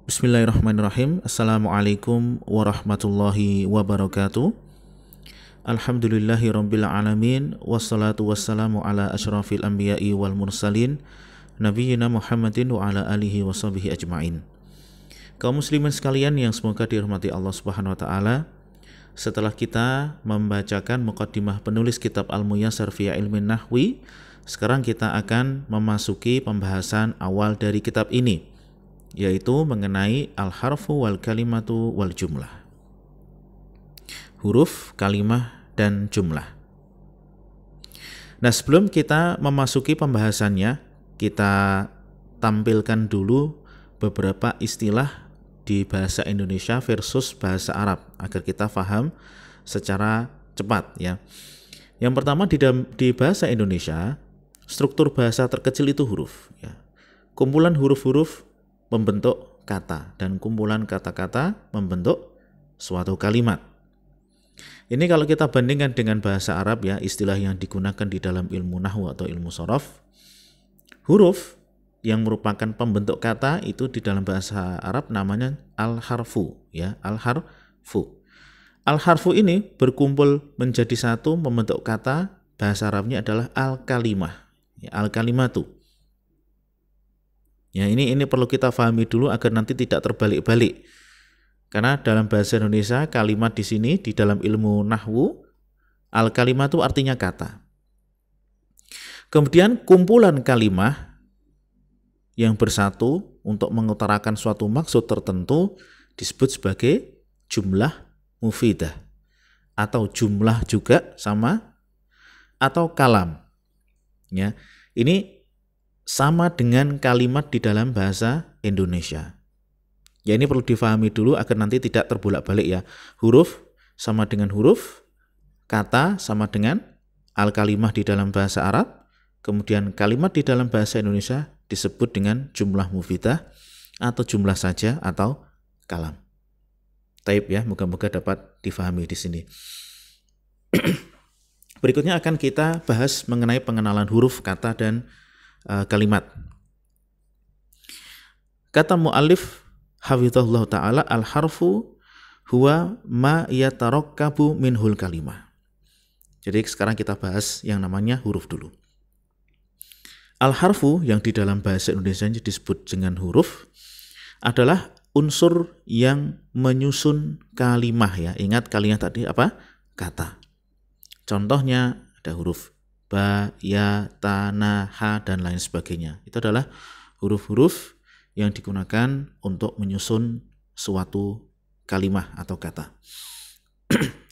Bismillahirrahmanirrahim. Assalamualaikum warahmatullahi wabarakatuh. Alhamdulillahi rabbil alamin. Wassalatu wassalamu ala asyrafil anbiya'i wal mursalin Nabiyyina Muhammadin wa ala alihi wa sahbihi ajma'in. Kaum muslimin sekalian yang semoga dirahmati Allah subhanahu wa ta'ala, setelah kita membacakan muqaddimah penulis kitab Al-Muyassar fi Ilmin Nahwi, sekarang kita akan memasuki pembahasan awal dari kitab ini, yaitu mengenai al-harfu wal kalimatu wal jumlah. Huruf, kalimah, dan jumlah. Nah, sebelum kita memasuki pembahasannya, kita tampilkan dulu beberapa istilah di bahasa Indonesia versus bahasa Arab agar kita paham secara cepat ya. Yang pertama, di bahasa Indonesia, struktur bahasa terkecil itu huruf ya. Kumpulan huruf-huruf membentuk kata dan kumpulan kata-kata membentuk suatu kalimat. Ini kalau kita bandingkan dengan bahasa Arab ya, istilah yang digunakan di dalam ilmu nahwu atau ilmu shorof, huruf yang merupakan pembentuk kata itu di dalam bahasa Arab namanya al-harfu ya, al-harfu. Al-harfu ini berkumpul menjadi satu membentuk kata, bahasa Arabnya adalah al-kalimah ya, al-kalimatu. Ya, ini perlu kita pahami dulu agar nanti tidak terbalik-balik. Karena dalam bahasa Indonesia kalimat di sini di dalam ilmu nahwu al-kalimatu artinya kata. Kemudian kumpulan kalimah yang bersatu untuk mengutarakan suatu maksud tertentu disebut sebagai jumlah mufidah atau jumlah juga sama atau kalam. Ya, ini sama dengan kalimat di dalam bahasa Indonesia. Ya, ini perlu difahami dulu agar nanti tidak terbolak-balik ya. Huruf sama dengan huruf, kata sama dengan al-kalimah di dalam bahasa Arab, kemudian kalimat di dalam bahasa Indonesia disebut dengan jumlah mufidah atau jumlah saja atau kalam. Taib ya, moga-moga dapat difahami di sini. Berikutnya akan kita bahas mengenai pengenalan huruf, kata, dan kalimat. Kata mu'allif hafizahullah ta'ala, al-harfu huwa ma yatarakkabu minhul kalimah. Jadi sekarang kita bahas yang namanya huruf dulu. Al-harfu yang di dalam bahasa Indonesia disebut dengan huruf adalah unsur yang menyusun kalimah ya. Ingat kalimat tadi apa? Kata. Contohnya ada huruf ba, ya, ta, na, ha, dan lain sebagainya. Itu adalah huruf-huruf yang digunakan untuk menyusun suatu kalimah atau kata.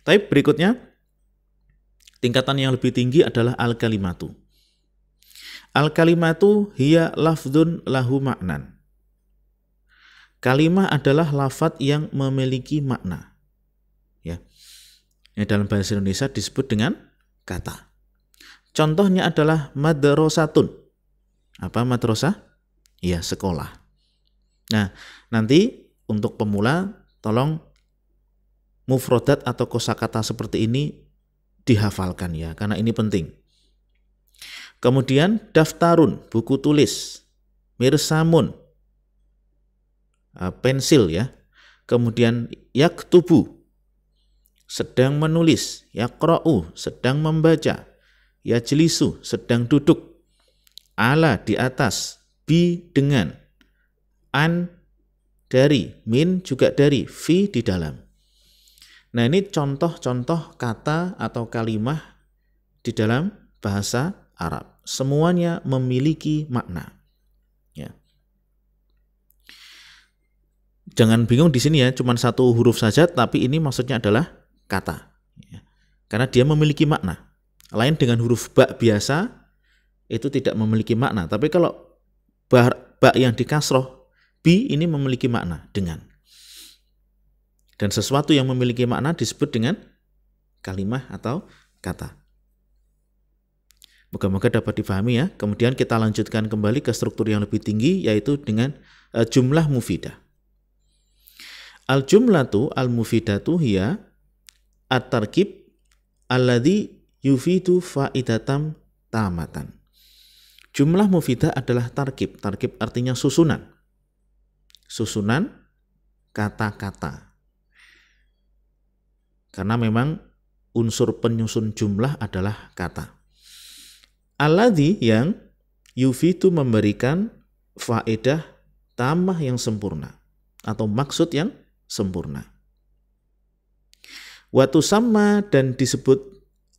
Tapi berikutnya, tingkatan yang lebih tinggi adalah al-kalimatu. Al-kalimatu hiya lafdun lahu maknan. Kalimah adalah lafadz yang memiliki makna. Ya. Yang dalam bahasa Indonesia disebut dengan kata. Contohnya adalah madrasatun. Apa madrasah? Ya, sekolah. Nah, nanti untuk pemula tolong mufrodat atau kosakata seperti ini dihafalkan ya, karena ini penting. Kemudian daftarun, buku tulis. Mirsamun, pensil ya. Kemudian yaktubu, sedang menulis. Yaqra'u, sedang membaca. Yajlisu, sedang duduk. Ala, di atas. Bi, dengan. An, dari. Min, juga dari. Fi, di dalam. Nah, ini contoh-contoh kata atau kalimah di dalam bahasa Arab. Semuanya memiliki makna. Ya. Jangan bingung di sini ya, cuma satu huruf saja, tapi ini maksudnya adalah kata. Ya. Karena dia memiliki makna. Lain dengan huruf ba biasa, itu tidak memiliki makna. Tapi kalau ba yang dikasroh, bi ini memiliki makna, dengan. Dan sesuatu yang memiliki makna disebut dengan kalimah atau kata. Moga-moga dapat dipahami ya. Kemudian kita lanjutkan kembali ke struktur yang lebih tinggi, yaitu dengan jumlah mufidah. Al-jumlatu al-mufidatu hiya at-tarkib alladhi yufidu fa'idatam tamatan. Jumlah mufidah adalah tarkib. Tarkib artinya susunan. Susunan kata-kata. Karena memang unsur penyusun jumlah adalah kata. Alladzi yang yufidu memberikan faedah tamah yang sempurna atau maksud yang sempurna. Watu sama dan disebut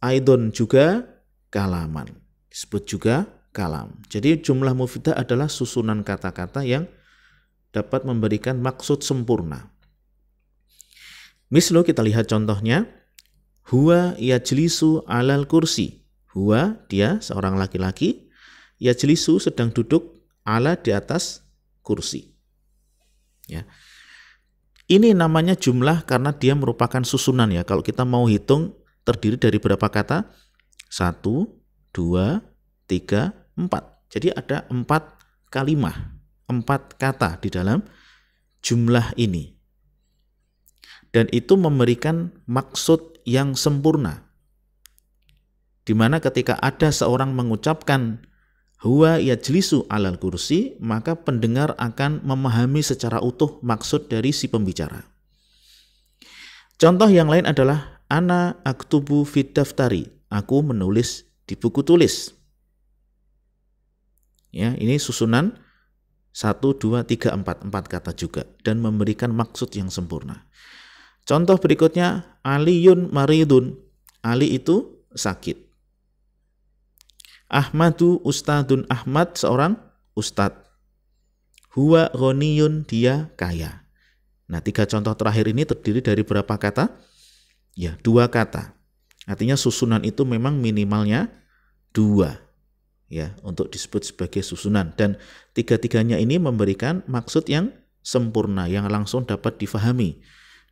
aidon juga kalaman. Disebut juga kalam. Jadi jumlah mufidah adalah susunan kata-kata yang dapat memberikan maksud sempurna. Mislu kita lihat contohnya. Huwa yajlisu alal kursi. Huwa dia seorang laki-laki. Yajlisu sedang duduk ala di atas kursi. Ya. Ini namanya jumlah karena dia merupakan susunan ya. Kalau kita mau hitung terdiri dari berapa kata? 1, 2, 3, 4. Jadi ada 4 kalimah, 4 kata di dalam jumlah ini. Dan itu memberikan maksud yang sempurna. Di mana ketika ada seorang mengucapkan huwa yajlisu alal kursi, maka pendengar akan memahami secara utuh maksud dari si pembicara. Contoh yang lain adalah ana aktubu fid daftari, aku menulis di buku tulis. Ya, ini susunan 1, 2, 3, 4 kata juga dan memberikan maksud yang sempurna. Contoh berikutnya, Aliyun maridun. Ali itu sakit. Ahmadu ustadun. Ahmad seorang ustad. Huwa ghaniyun, dia kaya. Nah, 3 contoh terakhir ini terdiri dari berapa kata? Ya, 2 kata. Artinya susunan itu memang minimalnya 2. Ya, untuk disebut sebagai susunan. Dan 3-tiganya ini memberikan maksud yang sempurna, yang langsung dapat difahami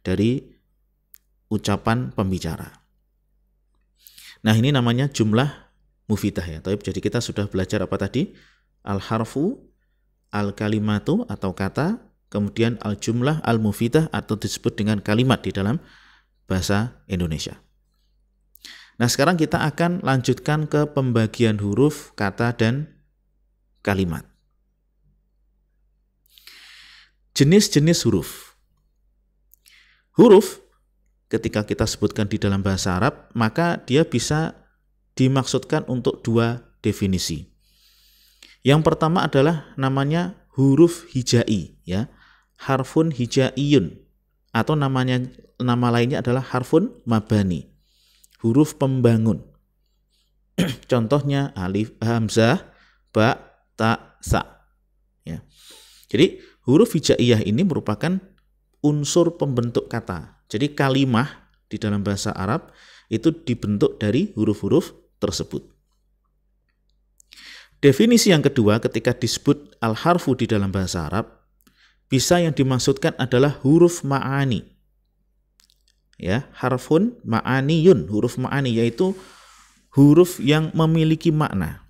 dari ucapan pembicara. Nah, ini namanya jumlah mufidah ya. Jadi kita sudah belajar apa tadi? Al-harfu, al-kalimatu atau kata, kemudian al-jumlah, al-mufidah atau disebut dengan kalimat di dalam bahasa Indonesia. Nah, sekarang kita akan lanjutkan ke pembagian huruf, kata, dan kalimat. Jenis-jenis huruf. Huruf ketika kita sebutkan di dalam bahasa Arab, maka dia bisa dimaksudkan untuk 2 definisi. Yang pertama adalah namanya huruf hijai, ya, harfun hijaiyun, atau nama lainnya adalah harfun mabani, huruf pembangun. Contohnya alif, hamzah, ba, ta, sa. Ya. Jadi huruf hijaiyah ini merupakan unsur pembentuk kata. Jadi kalimah di dalam bahasa Arab itu dibentuk dari huruf-huruf tersebut. Definisi yang kedua ketika disebut al-harfu di dalam bahasa Arab, bisa yang dimaksudkan adalah huruf ma'ani. Ya, harfun ma'aniyun, huruf ma'ani yaitu huruf yang memiliki makna.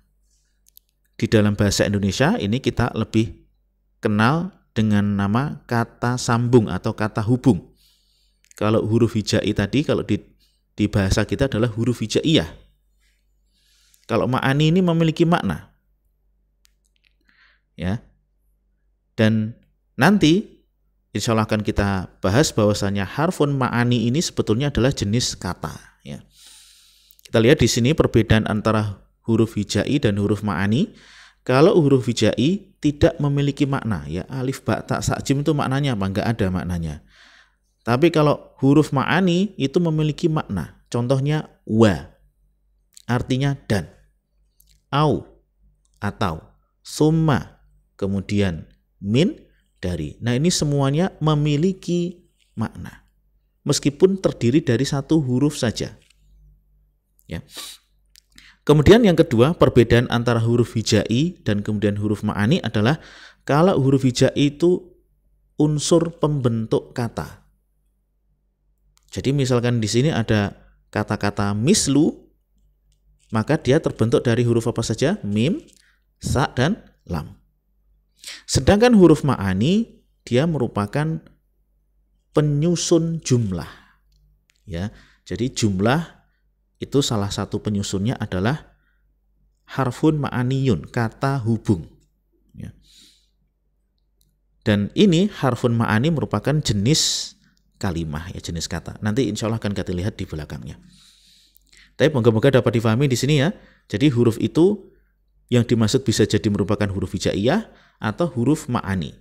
Di dalam bahasa Indonesia ini kita lebih kenal dengan nama kata sambung atau kata hubung. Kalau huruf hijai tadi, kalau di bahasa kita adalah huruf hijaiyah. Kalau ma'ani ini memiliki makna. Ya. Dan nanti insya Allah akan kita bahas bahwasanya harfun ma'ani ini sebetulnya adalah jenis kata. Ya. Kita lihat di sini perbedaan antara huruf hijai dan huruf ma'ani. Kalau huruf hijai tidak memiliki makna, ya alif, ba, ta, sa, jim itu maknanya apa? Enggak ada maknanya. Tapi kalau huruf ma'ani itu memiliki makna. Contohnya wa, artinya dan. Au, atau. Summa, kemudian min, dari. Nah, ini semuanya memiliki makna. Meskipun terdiri dari 1 huruf saja. Ya. Kemudian yang kedua, perbedaan antara huruf hijai dan kemudian huruf ma'ani adalah kalau huruf hijai itu unsur pembentuk kata. Jadi misalkan di sini ada kata-kata mislu, maka dia terbentuk dari huruf apa saja? Mim, sa, dan lam. Sedangkan huruf ma'ani dia merupakan penyusun jumlah. Ya, jadi jumlah itu salah satu penyusunnya adalah harfun ma'aniyun, kata hubung. Ya. Dan ini harfun ma'ani merupakan jenis kalimah, ya, jenis kata. Nanti insya Allah akan kita lihat di belakangnya. Tapi moga-moga dapat difahami di sini ya. Jadi huruf itu yang dimaksud bisa jadi merupakan huruf hijaiyah atau huruf ma'ani,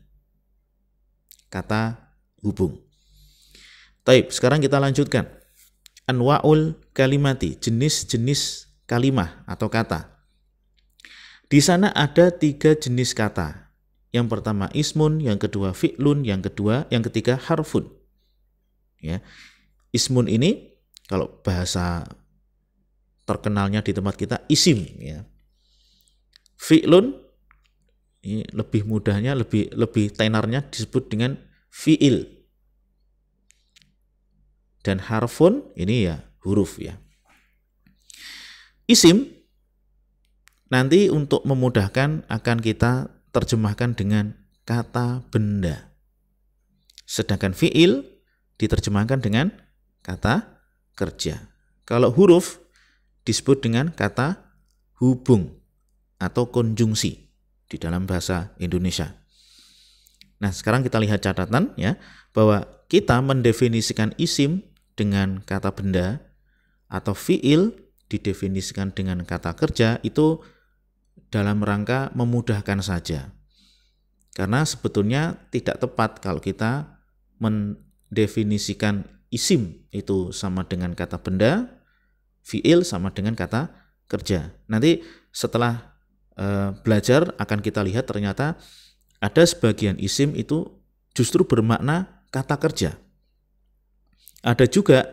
kata hubung. Taib, sekarang kita lanjutkan. Anwa'ul kalimati, jenis-jenis kalimah atau kata. Di sana ada 3 jenis kata. Yang pertama ismun, yang kedua fi'lun, yang ketiga harfun. Ya. Ismun ini kalau bahasa terkenalnya di tempat kita isim, ya. Fi'lun ini lebih mudahnya, lebih tenarnya disebut dengan fi'il. Dan harfun ini ya huruf, ya. Isim nanti untuk memudahkan akan kita terjemahkan dengan kata benda. Sedangkan fi'il diterjemahkan dengan kata kerja. Kalau huruf disebut dengan kata hubung atau konjungsi di dalam bahasa Indonesia. Nah, sekarang kita lihat catatan ya, bahwa kita mendefinisikan isim dengan kata benda atau fi'il didefinisikan dengan kata kerja itu dalam rangka memudahkan saja. Karena sebetulnya tidak tepat kalau kita mendefinisikan isim itu sama dengan kata benda, fi'il sama dengan kata kerja. Nanti setelah belajar akan kita lihat ternyata ada sebagian isim itu justru bermakna kata kerja. Ada juga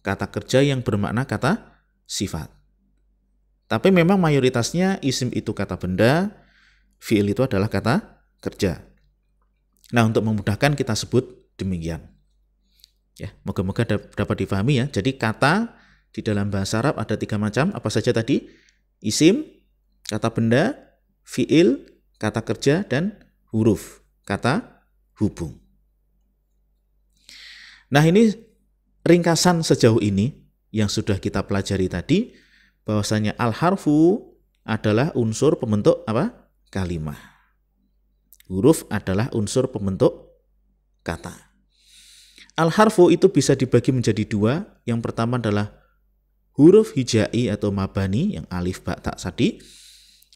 kata kerja yang bermakna kata sifat. Tapi memang mayoritasnya isim itu kata benda, fi'il itu adalah kata kerja. Nah, untuk memudahkan kita sebut demikian. Ya, moga-moga dapat difahami ya. Jadi kata di dalam bahasa Arab ada 3 macam. Apa saja tadi? Isim, kata benda, fi'il, kata kerja, dan huruf, kata hubung. Nah, ini ringkasan sejauh ini yang sudah kita pelajari tadi, bahwasanya al-harfu adalah unsur pembentuk apa? Kalimah. Huruf adalah unsur pembentuk kata. Al-harfu itu bisa dibagi menjadi 2. Yang pertama adalah huruf hijai atau mabani, yang alif, ba, ta tadi.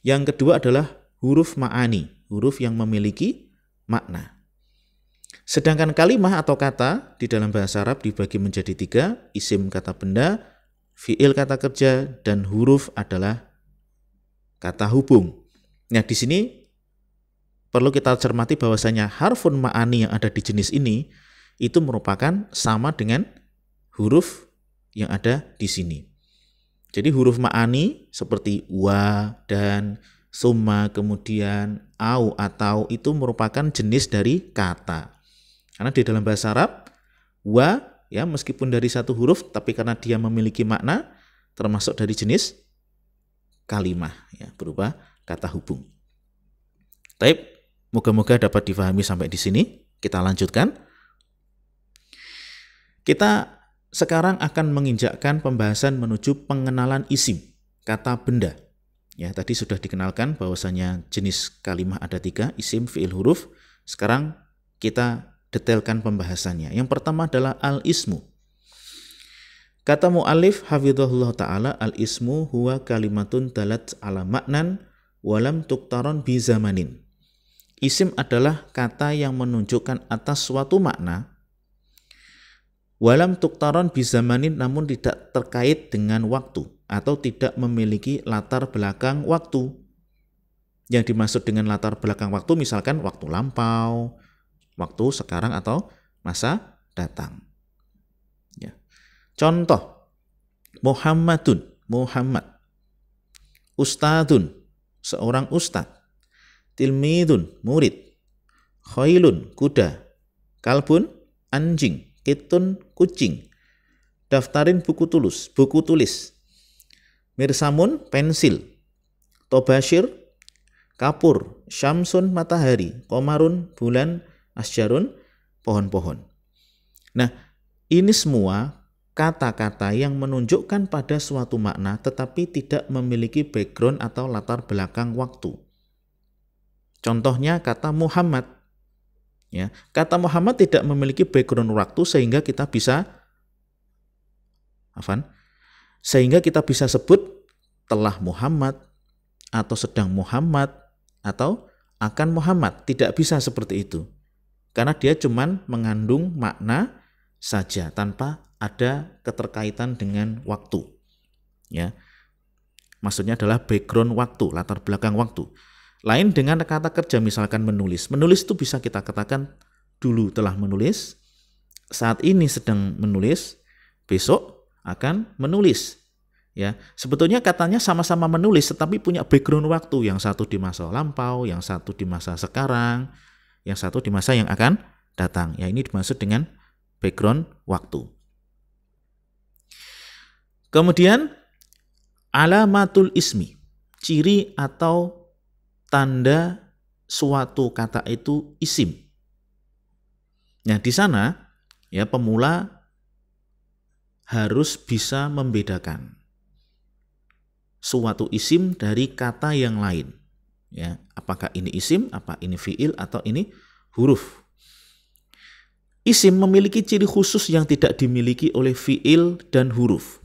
Yang kedua adalah huruf ma'ani, huruf yang memiliki makna. Sedangkan kalimah atau kata di dalam bahasa Arab dibagi menjadi 3, isim kata benda, fi'il kata kerja, dan huruf adalah kata hubung. Nah, di sini perlu kita cermati bahwasanya harfun ma'ani yang ada di jenis ini itu merupakan sama dengan huruf yang ada di sini. Jadi huruf ma'ani seperti wa dan summa, kemudian au atau itu merupakan jenis dari kata. Karena di dalam bahasa Arab, wa ya meskipun dari satu huruf, tapi karena dia memiliki makna, termasuk dari jenis kalimah ya, berupa kata hubung. Taib, moga-moga dapat difahami sampai di sini. Kita lanjutkan. Kita sekarang akan menginjakkan pembahasan menuju pengenalan isim, kata benda. Ya, tadi sudah dikenalkan bahwasanya jenis kalimah ada 3, isim, fi'il, huruf. Sekarang kita detailkan pembahasannya. Yang pertama adalah al-ismu. Kata mu'alif hafizahullah ta'ala, al-ismu huwa kalimatun dalat ala maknan walam tuktaron bi zamanin. Isim adalah kata yang menunjukkan atas suatu makna walam tuktaron bi zamanin, namun tidak terkait dengan waktu atau tidak memiliki latar belakang waktu. Yang dimaksud dengan latar belakang waktu misalkan waktu lampau, waktu sekarang atau masa datang. Ya. Contoh, Muhammadun, Muhammad. Ustadun, seorang ustad. Tilmidun, murid. Khailun, kuda. Kalbun, anjing. Kitun, kucing. Daftarin, buku tulis. Mirsamun, pensil. Tobashir, kapur. Syamsun, matahari. Komarun, bulan. Asjarun, pohon-pohon. Nah, ini semua kata-kata yang menunjukkan pada suatu makna tetapi tidak memiliki background atau latar belakang waktu. Contohnya kata Muhammad. Ya, kata Muhammad tidak memiliki background waktu sehingga kita bisa sebut telah Muhammad atau sedang Muhammad atau akan Muhammad. Tidak bisa seperti itu. Karena dia cuman mengandung makna saja tanpa ada keterkaitan dengan waktu. Ya. Maksudnya adalah background waktu, latar belakang waktu. Lain dengan kata kerja misalkan menulis. Menulis itu bisa kita katakan dulu telah menulis, saat ini sedang menulis, besok akan menulis. Ya, sebetulnya katanya sama-sama menulis tetapi punya background waktu, yang satu di masa lampau, yang satu di masa sekarang, yang satu di masa yang akan datang. Ya, ini dimaksud dengan background waktu. Kemudian alamatul ismi, ciri atau tanda suatu kata itu isim. Nah, di sana ya pemula harus bisa membedakan suatu isim dari kata yang lain. Ya, apakah ini isim, apa ini fiil, atau ini huruf. Isim memiliki ciri khusus yang tidak dimiliki oleh fiil dan huruf.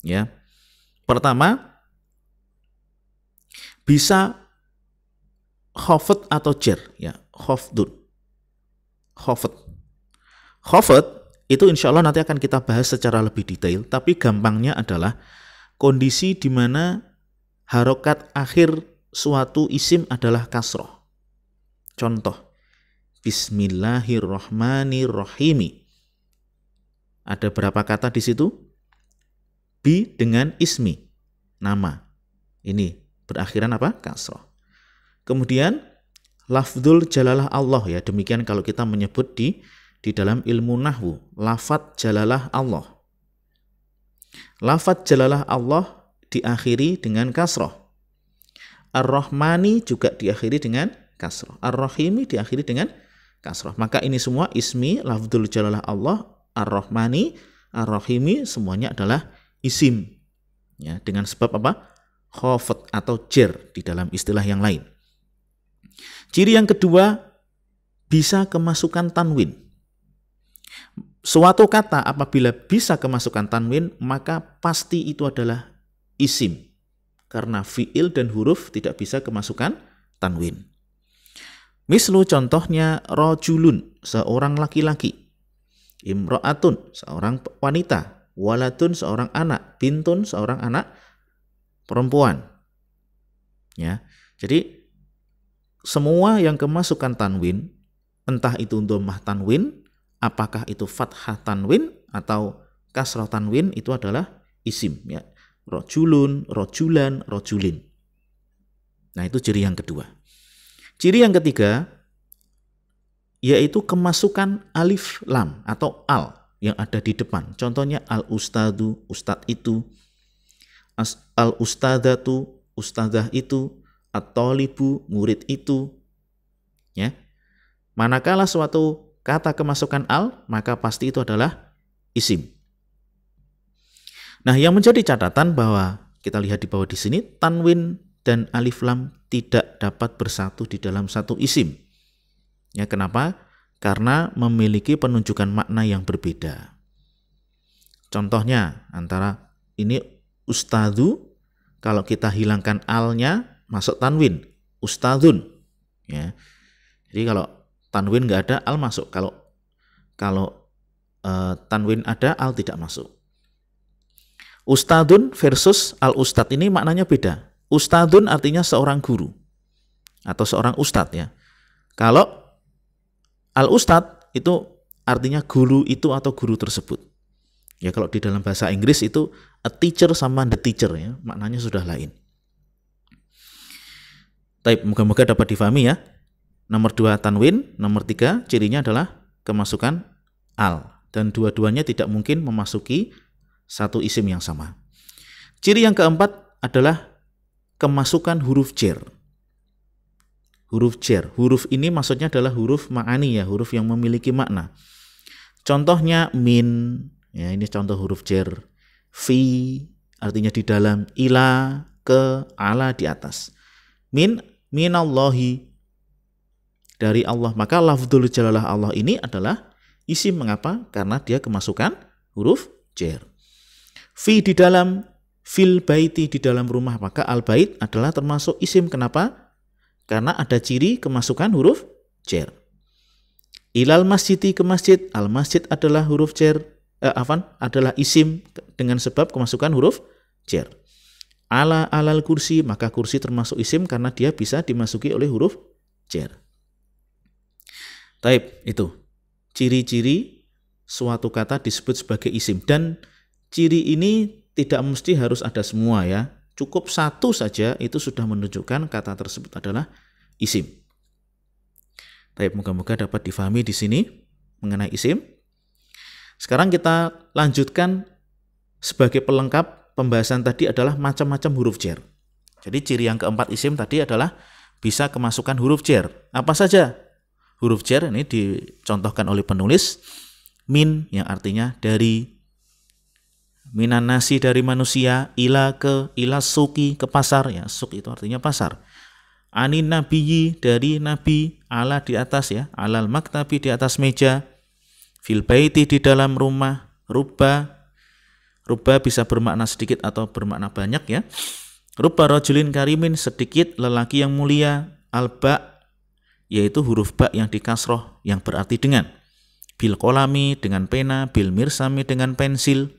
Ya. Pertama, bisa khafd atau jar, ya, khafdun. Khafd itu insya Allah nanti akan kita bahas secara lebih detail, tapi gampangnya adalah kondisi di mana harokat akhir suatu isim adalah kasroh. Contoh, Bismillahirrahmanirrahim. Ada berapa kata di situ? Bi dengan ismi, nama. Ini berakhiran apa? Kasroh. Kemudian lafdzul jalalah Allah, ya, demikian kalau kita menyebut di dalam ilmu nahwu, lafadz jalalah Allah. Lafadz jalalah Allah diakhiri dengan kasroh. Ar-Rahmani juga diakhiri dengan kasroh. Ar-Rahimi diakhiri dengan kasroh. Maka ini semua ismi, lafdzul jalalah Allah, Ar-Rahmani, Ar-Rahimi, semuanya adalah isim. Ya, dengan sebab apa? Khafd atau jar di dalam istilah yang lain. Ciri yang kedua, bisa kemasukan tanwin. Suatu kata apabila bisa kemasukan tanwin, maka pasti itu adalah isim. Karena fiil dan huruf tidak bisa kemasukan tanwin. Mislu contohnya rajulun, seorang laki-laki. Imro'atun, seorang wanita. Waladun, seorang anak. Bintun, seorang anak perempuan. Ya, jadi semua yang kemasukan tanwin, entah itu dhammah tanwin, apakah itu fathah tanwin atau kasrah tanwin, itu adalah isim, ya. Rajulun, rajulan, rajulin. Nah, itu ciri yang kedua. Ciri yang ketiga yaitu kemasukan alif lam atau al yang ada di depan. Contohnya al-ustadu, ustad itu, al-ustadzatu, ustadzah itu, at-thalibu, murid itu. Ya. Manakala suatu kata kemasukan al, maka pasti itu adalah isim. Nah, yang menjadi catatan bahwa kita lihat di bawah di sini, tanwin dan alif lam tidak dapat bersatu di dalam satu isim. Ya, kenapa? Karena memiliki penunjukan makna yang berbeda. Contohnya antara ini ustadu, kalau kita hilangkan alnya masuk tanwin, ustadun. Ya. Jadi kalau tanwin nggak ada, al masuk. Kalau tanwin ada, al tidak masuk. Ustadun versus al-ustad ini maknanya beda. Ustadun artinya seorang guru atau seorang ustad, ya. Kalau al-ustad itu artinya guru itu atau guru tersebut. Ya, kalau di dalam bahasa Inggris itu a teacher sama the teacher, ya, maknanya sudah lain. Baik, moga-moga dapat difahami, ya. Nomor 2 tanwin, nomor 3 cirinya adalah kemasukan al, dan dua-duanya tidak mungkin memasuki satu isim yang sama. Ciri yang keempat adalah kemasukan huruf jar. Huruf jar, huruf ini maksudnya adalah huruf ma'ani, ya, huruf yang memiliki makna. Contohnya min, ya, ini contoh huruf jar. Fi artinya di dalam, ila, ke, ala di atas. Minallahi, dari Allah. Maka lafdzul jalalah Allah ini adalah isim. Mengapa? Karena dia kemasukan huruf jar. Fi di dalam, fil baiti di dalam rumah, maka al bait adalah termasuk isim. Kenapa? Karena ada ciri kemasukan huruf jar. Ilal masjidi ke masjid, al masjid adalah huruf jar, adalah isim dengan sebab kemasukan huruf jar. Alal kursi, maka kursi termasuk isim karena dia bisa dimasuki oleh huruf jar. Taib, itu ciri-ciri suatu kata disebut sebagai isim, dan ciri ini tidak mesti harus ada semua ya. Cukup satu saja itu sudah menunjukkan kata tersebut adalah isim. Taib, moga-moga dapat difahami di sini mengenai isim. Sekarang kita lanjutkan sebagai pelengkap pembahasan tadi adalah macam-macam huruf jar. Jadi ciri yang keempat isim tadi adalah bisa kemasukan huruf jar. Apa saja huruf jar? Ini dicontohkan oleh penulis. Min yang artinya dari, minan nasi dari manusia, ila ke, ila suki ke pasar, ya suk itu artinya pasar. Anin nabiyyi dari nabi, ala di atas ya, alal maktabi di atas meja, fil baiti di dalam rumah, rubba bisa bermakna sedikit atau bermakna banyak ya. Rubba rajulin karimin, sedikit lelaki yang mulia. Alba yaitu huruf ba yang dikasroh yang berarti dengan. Bil kolami dengan pena, bil mirsami dengan pensil.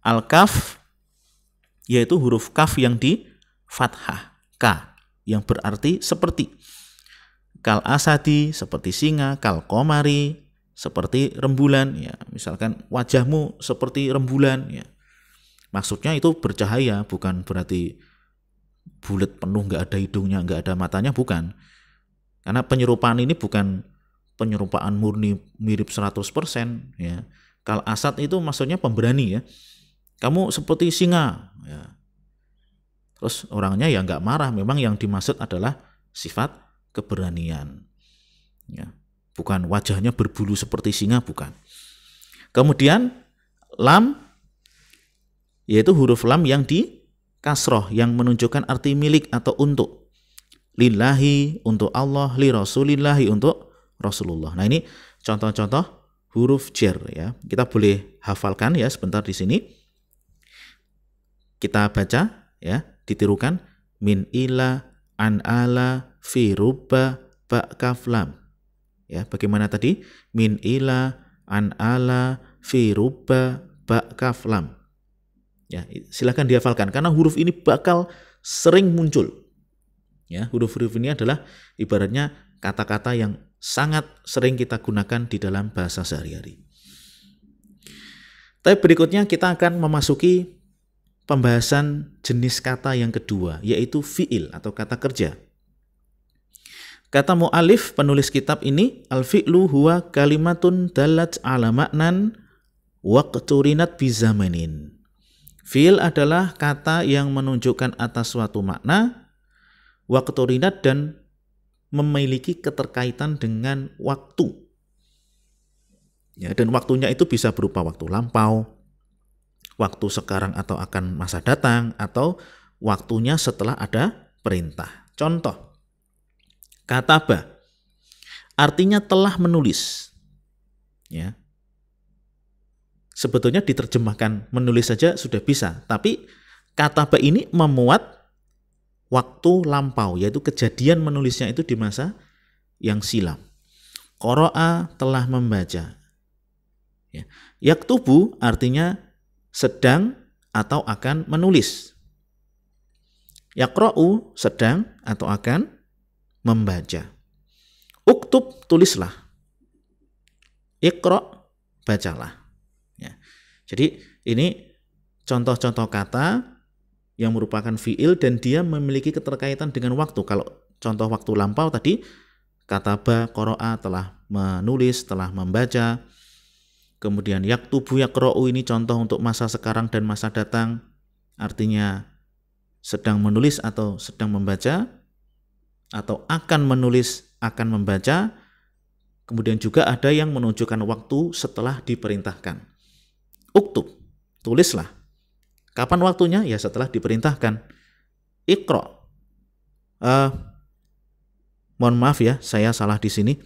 Al kaf yaitu huruf kaf yang di fathah, ka yang berarti seperti. Kal asadi seperti singa, kal komari seperti rembulan ya. Misalkan wajahmu seperti rembulan ya. Maksudnya itu bercahaya, bukan berarti bulat penuh nggak ada hidungnya, nggak ada matanya, bukan. Karena penyerupaan ini bukan penyerupaan murni mirip 100% ya. Kal asad itu maksudnya pemberani ya. Kamu seperti singa ya. Terus orangnya ya nggak marah, memang yang dimaksud adalah sifat keberanian ya. Bukan wajahnya berbulu seperti singa, bukan. Kemudian lam yaitu huruf lam yang di kasroh yang menunjukkan arti milik atau untuk. Lillahi untuk Allah, li rasulillahi untuk Rasulullah. Nah, ini contoh-contoh huruf jar ya. Kita boleh hafalkan ya sebentar di sini. Kita baca ya, ditirukan min ila, an ala, fi rubba, ba kaf lam. Ya, bagaimana tadi? Min ila, an ala, fi rubba, ba kaf lam. Ya, silakan dihafalkan karena huruf ini bakal sering muncul. Ya, huruf-huruf ini adalah ibaratnya kata-kata yang sangat sering kita gunakan di dalam bahasa sehari-hari. Tapi berikutnya kita akan memasuki pembahasan jenis kata yang kedua, yaitu fi'il atau kata kerja. Kata mu'alif penulis kitab ini, al-fi'lu huwa kalimatun dalat ala maknan waqturinat bizamanin. Fi'il adalah kata yang menunjukkan atas suatu makna, waqturinat dan memiliki keterkaitan dengan waktu. Ya, dan waktunya itu bisa berupa waktu lampau, waktu sekarang atau akan masa datang, atau waktunya setelah ada perintah. Contoh, kataba artinya telah menulis. Ya. Sebetulnya diterjemahkan menulis saja sudah bisa, tapi kataba ini memuat waktu lampau, yaitu kejadian menulisnya itu di masa yang silam. Qara'a telah membaca. Ya. Yaktubu artinya sedang atau akan menulis. Yaqra'u sedang atau akan membaca. Uktub tulislah. Iqra' bacalah. Ya. Jadi ini contoh-contoh kata yang merupakan fi'il dan dia memiliki keterkaitan dengan waktu. Kalau contoh waktu lampau tadi, kataba, qara'a telah menulis, telah membaca. Kemudian yaktubu, yaqra'u ini contoh untuk masa sekarang dan masa datang. Artinya sedang menulis atau sedang membaca, atau akan menulis, akan membaca. Kemudian juga ada yang menunjukkan waktu setelah diperintahkan. Uktub, tulislah. Kapan waktunya? Ya setelah diperintahkan. Iqra, Mohon maaf ya, saya salah di sini.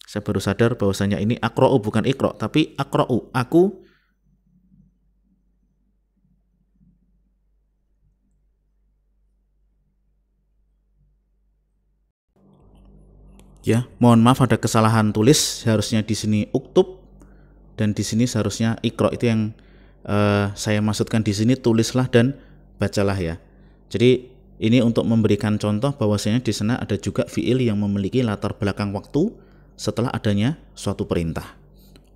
Saya baru sadar bahwasanya ini akra'u bukan iqra, tapi akra'u, aku. Ya, mohon maaf ada kesalahan tulis, harusnya di sini uktub dan di sini seharusnya iqra. Itu yang saya maksudkan di sini, tulislah dan bacalah ya. Jadi ini untuk memberikan contoh bahwasanya di sana ada juga fiil yang memiliki latar belakang waktu setelah adanya suatu perintah.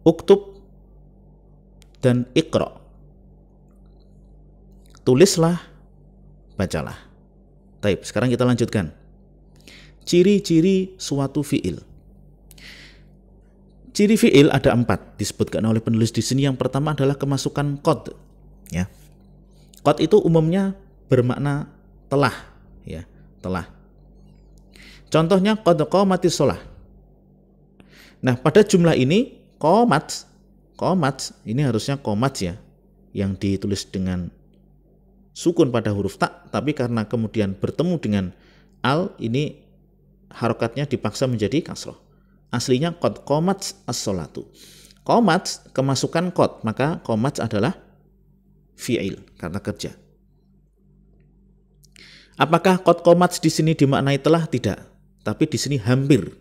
Uktub dan iqra. Tulislah, bacalah. Baik, sekarang kita lanjutkan. Ciri-ciri suatu fiil. Ciri fiil ada 4 disebutkan oleh penulis di sini. Yang pertama adalah kemasukan qad. Ya. Qad itu umumnya bermakna telah, ya, telah. Contohnya qad qamatis shalah. Nah, pada jumlah ini qamat ini harusnya qamat ya, yang ditulis dengan sukun pada huruf ta, tapi karena kemudian bertemu dengan al, ini harokatnya dipaksa menjadi kasroh. Aslinya qad qamat as-sholatu. Qamat kemasukan qad, maka qamat adalah fi'il, kata kerja. Apakah qad qamat di sini dimaknai telah? Tidak, tapi di sini hampir.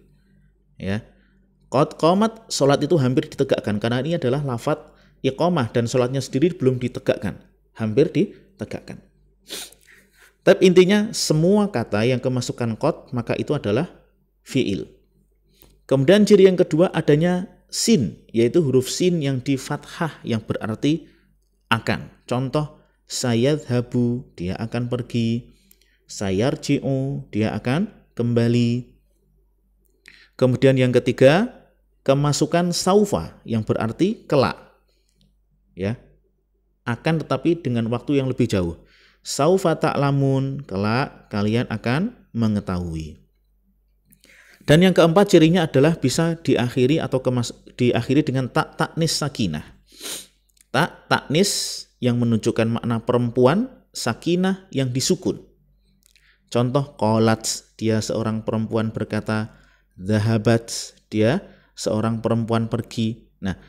Ya. Qad qamat, salat itu hampir ditegakkan, karena ini adalah lafadz iqamah dan salatnya sendiri belum ditegakkan, hampir ditegakkan. Tapi intinya semua kata yang kemasukan qad maka itu adalah fi'il. Kemudian ciri yang kedua adanya sin, yaitu huruf sin yang di fathah yang berarti akan. Contoh, sayadhabu, dia akan pergi. Sayarji'u, dia akan kembali. Kemudian yang ketiga, kemasukan saufa yang berarti kelak. Ya. Akan tetapi dengan waktu yang lebih jauh. Saufa ta'lamun, kelak kalian akan mengetahui. Dan yang keempat cirinya adalah bisa diakhiri atau diakhiri dengan tak taknis sakinah. Tak taknis yang menunjukkan makna perempuan, sakinah yang disukun. Contoh, qalat, dia seorang perempuan berkata, dhahabat, dia seorang perempuan pergi. Nah,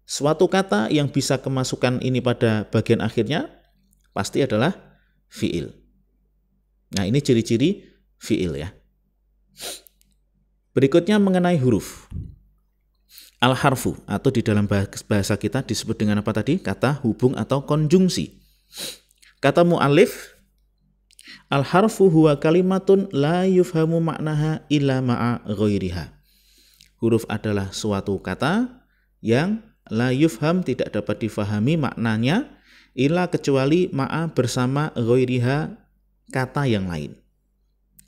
suatu kata yang bisa kemasukan ini pada bagian akhirnya pasti adalah fi'il. Nah, ini ciri-ciri fi'il ya. Berikutnya mengenai huruf. Al-harfu atau di dalam bahasa kita disebut dengan apa tadi? Kata hubung atau konjungsi. Kata mu'allif, al-harfu huwa kalimatun la yufhamu maknaha illa ma'a ghairiha. Huruf adalah suatu kata yang la yufham tidak dapat difahami maknanya illa kecuali ma'a bersama ghairiha kata yang lain.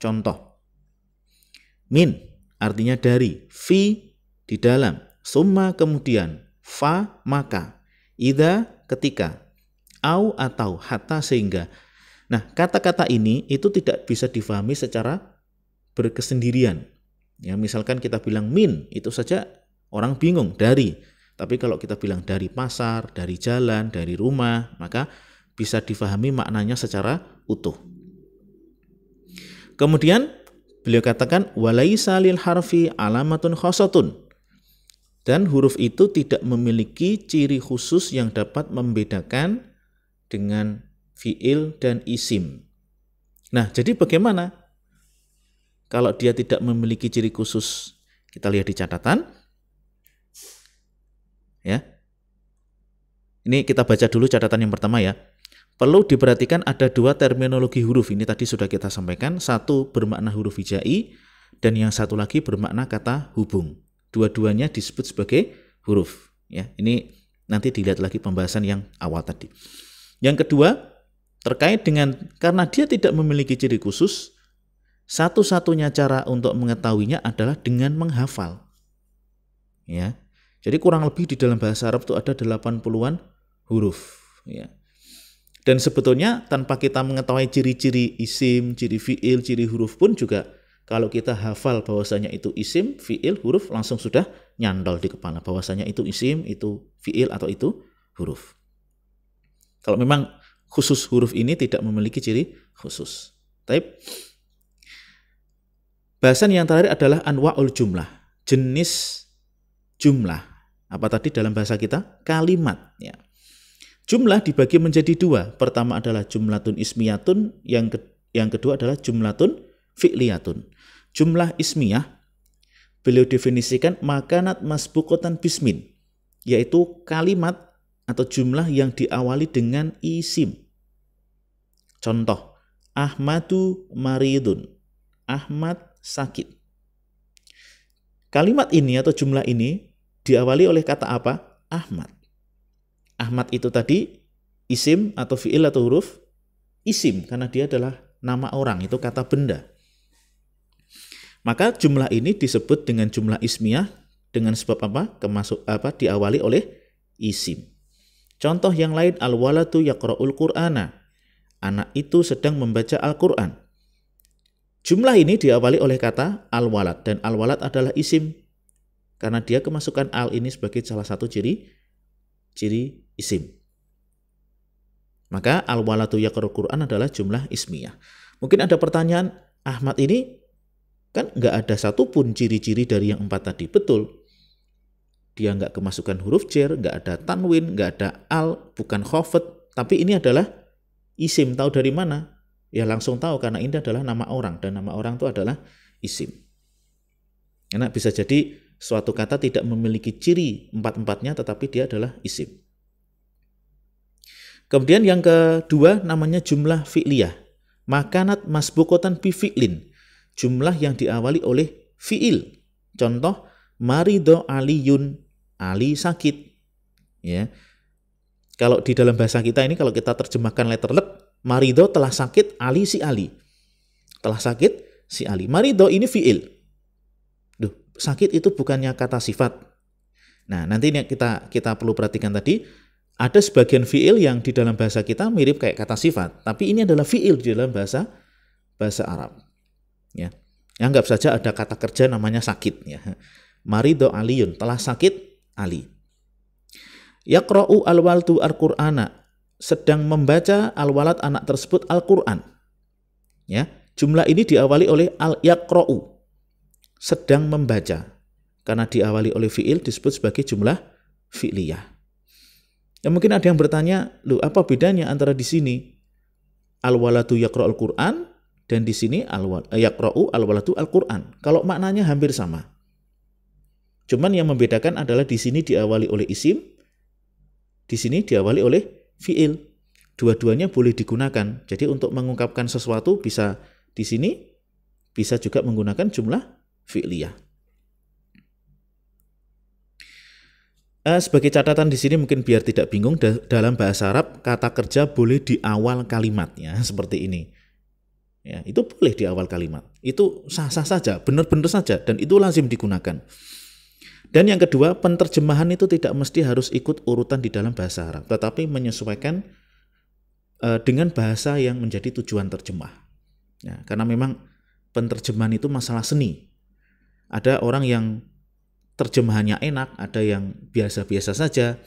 Contoh, min artinya dari, fi di dalam, summa kemudian, fa maka, idza ketika, au atau, hatta sehingga. Nah, kata-kata ini itu tidak bisa difahami secara berkesendirian. Ya, misalkan kita bilang min, itu saja orang bingung, dari. Tapi kalau kita bilang dari pasar, dari jalan, dari rumah, maka bisa difahami maknanya secara utuh. Kemudian beliau katakan walaisa lil harfi alamatun khosatun. Dan huruf itu tidak memiliki ciri khusus yang dapat membedakan dengan fi'il dan isim. Nah, jadi bagaimana kalau dia tidak memiliki ciri khusus? Kita lihat di catatan. Ya. Ini kita baca dulu catatan yang pertama ya. Perlu diperhatikan ada 2 terminologi huruf. Ini tadi sudah kita sampaikan. Satu bermakna huruf hijai dan yang satu lagi bermakna kata hubung. Dua-duanya disebut sebagai huruf. Ya, ini nanti dilihat lagi pembahasan yang awal tadi. Yang kedua, terkait dengan karena dia tidak memiliki ciri khusus, satu-satunya cara untuk mengetahuinya adalah dengan menghafal. Ya. Jadi kurang lebih di dalam bahasa Arab itu ada 80-an huruf. Ya. Dan sebetulnya tanpa kita mengetahui ciri-ciri isim, ciri fi'il, ciri huruf pun juga kalau kita hafal bahwasanya itu isim, fi'il, huruf langsung sudah nyandol di kepala bahwasanya itu isim, itu fi'il atau itu huruf. Kalau memang khusus huruf ini tidak memiliki ciri khusus. Taib. Bahasan yang terakhir adalah anwa'ul jumlah, jenis jumlah. Apa tadi dalam bahasa kita? Kalimat. Ya. Jumlah dibagi menjadi dua. Pertama adalah jumlatun ismiyatun, yang kedua adalah jumlatun fi'liyatun. Jumlah ismiyah beliau definisikan makanat masbuqatan bismin, yaitu kalimat atau jumlah yang diawali dengan isim. Contoh, Ahmadu maridun, Ahmad sakit. Kalimat ini atau jumlah ini diawali oleh kata apa? Ahmad. Ahmad itu tadi isim atau fi'il atau huruf? Isim, karena dia adalah nama orang, itu kata benda. Maka jumlah ini disebut dengan jumlah ismiyah dengan sebab apa? Diawali oleh isim. Contoh yang lain, al-waladu yaqra'ul qur'ana. Anak itu sedang membaca Al-Qur'an. Jumlah ini diawali oleh kata al-walad, dan al-walad adalah isim karena dia kemasukan al ini sebagai salah satu ciri isim. Maka al-waladu yaqra'ul qur'an adalah jumlah ismiyah. Mungkin ada pertanyaan, Ahmad ini kan nggak ada satupun ciri-ciri dari yang 4 tadi. Betul. Dia nggak kemasukan huruf jar, nggak ada tanwin, nggak ada al, bukan khafat. Tapi ini adalah isim. Tahu dari mana? Ya langsung tahu karena ini adalah nama orang. Dan nama orang itu adalah isim. Karena bisa jadi suatu kata tidak memiliki ciri 4-4-nya tetapi dia adalah isim. Kemudian yang kedua namanya jumlah fi'liyah. Makanat masbuqatan bi fi'lin. Jumlah yang diawali oleh fi'il. Contoh, marido aliyun, Ali sakit. Ya. Kalau di dalam bahasa kita ini kalau kita terjemahkan letter lek, marido telah sakit, Ali si Ali. Telah sakit si Ali. Marido ini fi'il. Duh, sakit itu bukannya kata sifat. Nah, nanti ini kita perlu perhatikan tadi, ada sebagian fi'il yang di dalam bahasa kita mirip kayak kata sifat, tapi ini adalah fi'il di dalam bahasa Arab. Ya. Anggap saja ada kata kerja namanya sakit. Ya. Marido aliyun, telah sakit Ali. Yaqra'u al-waldu al-Qur'ana, sedang membaca al-walad anak tersebut Al-Qur'an. Ya, jumlah ini diawali oleh al-yaqra'u, sedang membaca. Karena diawali oleh fi'il disebut sebagai jumlah fi'liyah. Ya, mungkin ada yang bertanya, loh apa bedanya antara di sini al-waladu yaqra'ul Qur'an dan di sini yaqra'u al-waladu al-Qur'an? Kalau maknanya hampir sama. Cuman yang membedakan adalah di sini diawali oleh isim, di sini diawali oleh fi'il. Dua-duanya boleh digunakan. Jadi untuk mengungkapkan sesuatu bisa di sini, bisa juga menggunakan jumlah fi'liyah. Sebagai catatan di sini mungkin biar tidak bingung, dalam bahasa Arab kata kerja boleh di awal kalimatnya seperti ini. Ya, itu boleh di awal kalimat. Itu sah-sah saja, benar-benar saja, dan itu lazim digunakan. Dan yang kedua, penterjemahan itu tidak mesti harus ikut urutan di dalam bahasa Arab, tetapi menyesuaikan dengan bahasa yang menjadi tujuan terjemah. Ya, karena memang penterjemahan itu masalah seni. Ada orang yang terjemahannya enak, ada yang biasa-biasa saja.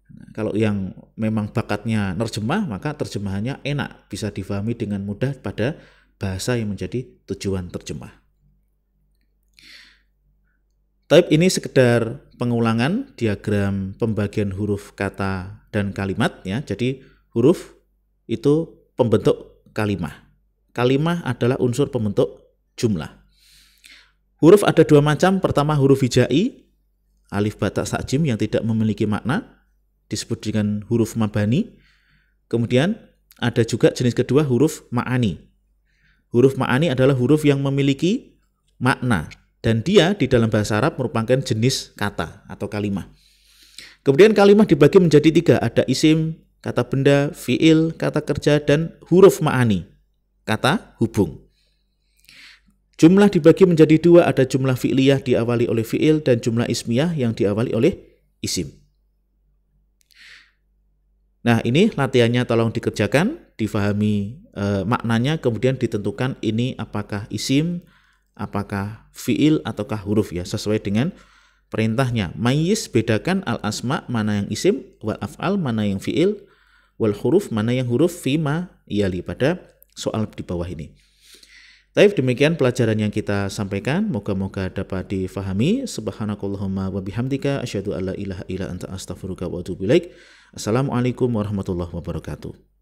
Nah, kalau yang memang bakatnya nerjemah, maka terjemahannya enak, bisa difahami dengan mudah pada bahasa yang menjadi tujuan terjemah. Type ini sekedar pengulangan diagram pembagian huruf kata dan kalimat ya. Jadi huruf itu pembentuk kalimah. Kalimah adalah unsur pembentuk jumlah. Huruf ada dua macam. Pertama huruf hijai, alif batak sa jim yang tidak memiliki makna, disebut dengan huruf mabani. Kemudian ada juga jenis kedua huruf ma'ani. Huruf ma'ani adalah huruf yang memiliki makna. Dan dia di dalam bahasa Arab merupakan jenis kata atau kalimah. Kemudian kalimah dibagi menjadi 3. Ada isim, kata benda, fi'il, kata kerja, dan huruf ma'ani, kata hubung. Jumlah dibagi menjadi 2. Ada jumlah fi'liyah diawali oleh fi'il dan jumlah ismiyah yang diawali oleh isim. Nah ini latihannya tolong dikerjakan, difahami maknanya, kemudian ditentukan ini apakah isim, apakah fi'il ataukah huruf ya, sesuai dengan perintahnya. Mayyiz, bedakan al-asma mana yang isim, wal af'al mana yang fi'il, wal huruf mana yang huruf, fima yali, pada soal di bawah ini. Taib, demikian pelajaran yang kita sampaikan, moga-moga dapat difahami. Subhanakallahumma wa bihamdika asyhadu alla ilaha illa anta astaghfiruka wa atubu ilaik. Assalamualaikum warahmatullahi wabarakatuh.